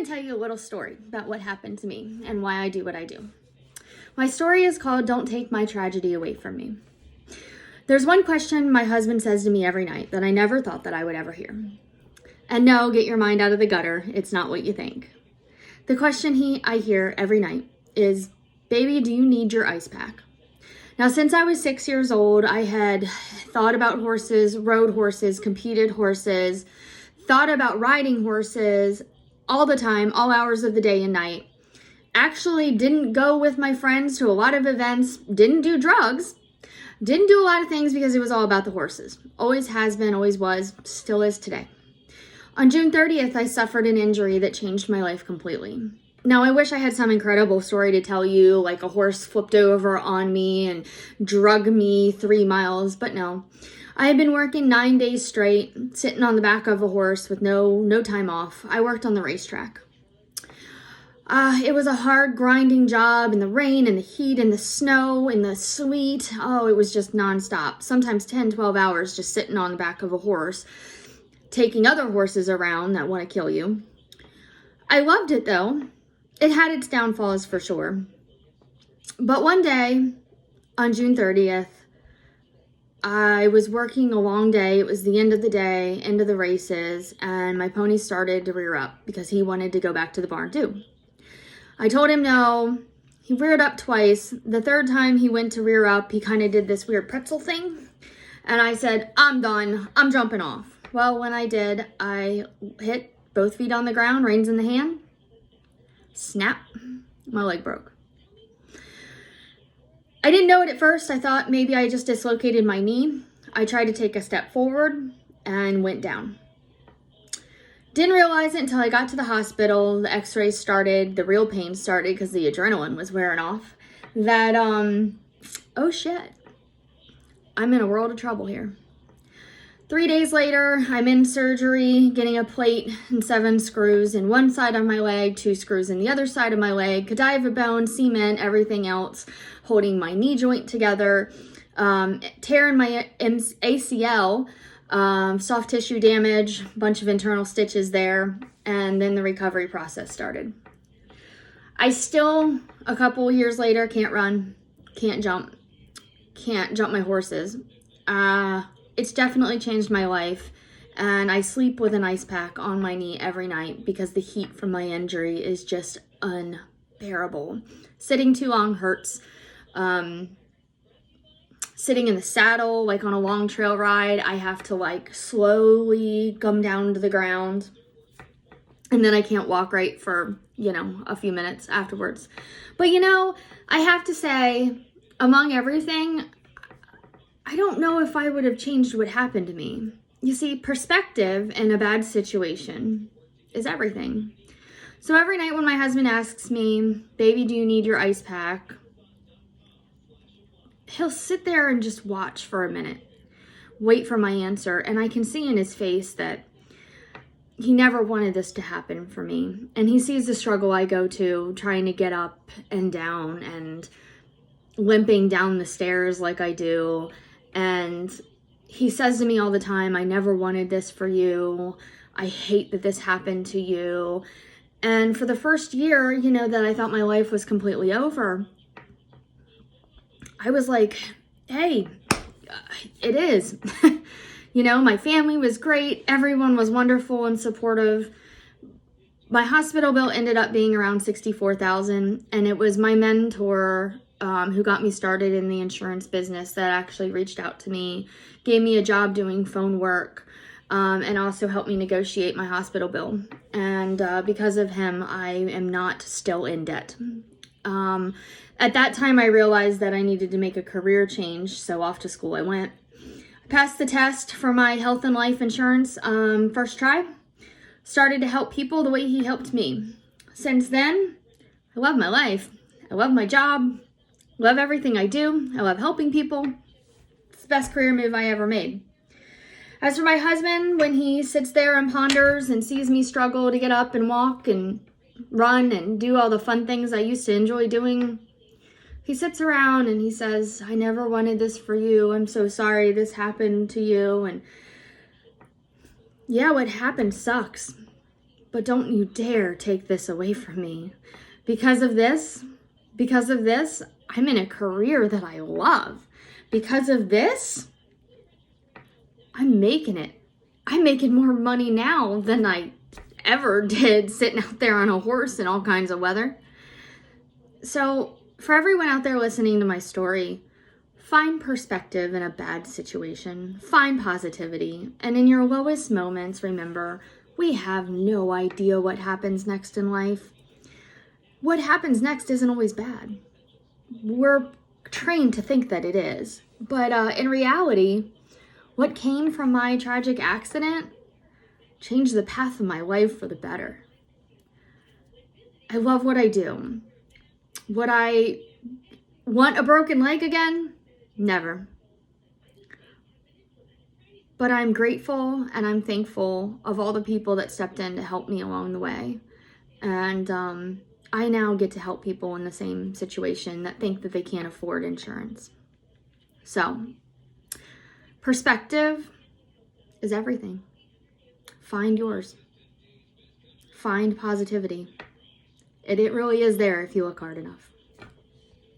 going to tell you a little story about what happened to me and why I do what I do. My story is called Don't Take My Tragedy Away From Me. There's one question my husband says to me every night that I never thought that I would ever hear. And no, get your mind out of the gutter. It's not what you think. The question I hear every night is, baby, do you need your ice pack? Now, since I was 6 years old, I had thought about horses, rode horses, competed horses, thought about riding horses all the time, all hours of the day and night. Actually didn't go with my friends to a lot of events, didn't do drugs, didn't do a lot of things because it was all about the horses. Always has been, always was, still is today. On June 30th, I suffered an injury that changed my life completely. Now, I wish I had some incredible story to tell you, like a horse flipped over on me and drug me 3 miles, but no. I had been working 9 days straight, sitting on the back of a horse with no time off. I worked on the racetrack. It was a hard, grinding job in the rain and the heat and the snow and the sleet. Oh, it was just nonstop. Sometimes 10, 12 hours just sitting on the back of a horse, taking other horses around that want to kill you. I loved it though. It had its downfalls for sure. But one day on June 30th, I was working a long day. It was the end of the day, end of the races, and my pony started to rear up because he wanted to go back to the barn too. I told him no. He reared up twice. The third time he went to rear up, he kind of did this weird pretzel thing. And I said, I'm done. I'm jumping off. Well, when I did, I hit both feet on the ground, reins in the hand. Snap. My leg broke. I didn't know it at first. I thought maybe I just dislocated my knee. I tried to take a step forward and went down. Didn't realize it until I got to the hospital. The x-rays started, the real pain started because the adrenaline was wearing off. That, oh shit, I'm in a world of trouble here. 3 days later, I'm in surgery, getting a plate and 7 screws in one side of my leg, 2 screws in the other side of my leg, cadaver bone, cement, everything else, holding my knee joint together, tearing my ACL, soft tissue damage, bunch of internal stitches there, and then the recovery process started. I still, a couple years later, can't run, can't jump my horses. It's definitely changed my life, and I sleep with an ice pack on my knee every night because the heat from my injury is just unbearable. Sitting too long hurts. Sitting in the saddle, like on a long trail ride, I have to like slowly come down to the ground, and then I can't walk right for, a few minutes afterwards. But I have to say, among everything, I don't know if I would have changed what happened to me. You see, perspective in a bad situation is everything. So every night when my husband asks me, baby, do you need your ice pack? He'll sit there and just watch for a minute, wait for my answer. And I can see in his face that he never wanted this to happen for me. And he sees the struggle I go to trying to get up and down and limping down the stairs like I do. And he says to me all the time, I never wanted this for you. I hate that this happened to you. And for the first year, that I thought my life was completely over, I was like, hey, it is. My family was great. Everyone was wonderful and supportive. My hospital bill ended up being around $64,000, and it was my mentor who got me started in the insurance business that actually reached out to me, gave me a job doing phone work, and also helped me negotiate my hospital bill. And because of him, I am not still in debt. At that time, I realized that I needed to make a career change, so off to school I went. I passed the test for my health and life insurance first try. Started to help people the way he helped me. Since then, I love my life. I love my job. Love everything I do. I love helping people. It's the best career move I ever made. As for my husband, when he sits there and ponders and sees me struggle to get up and walk and run and do all the fun things I used to enjoy doing, he sits around and he says, I never wanted this for you. I'm so sorry this happened to you. And yeah, what happened sucks. But don't you dare take this away from me. Because of this, I'm in a career that I love. Because of this, I'm making it. I'm making more money now than I ever did sitting out there on a horse in all kinds of weather. So for everyone out there listening to my story, find perspective in a bad situation. Find positivity. And in your lowest moments, remember, we have no idea what happens next in life. What happens next isn't always bad. We're trained to think that it is. But in reality, what came from my tragic accident changed the path of my life for the better. I love what I do. Would I want a broken leg again? Never. But I'm grateful and I'm thankful of all the people that stepped in to help me along the way. And I now get to help people in the same situation that think that they can't afford insurance. So, perspective is everything. Find yours. Find positivity. It really is there if you look hard enough.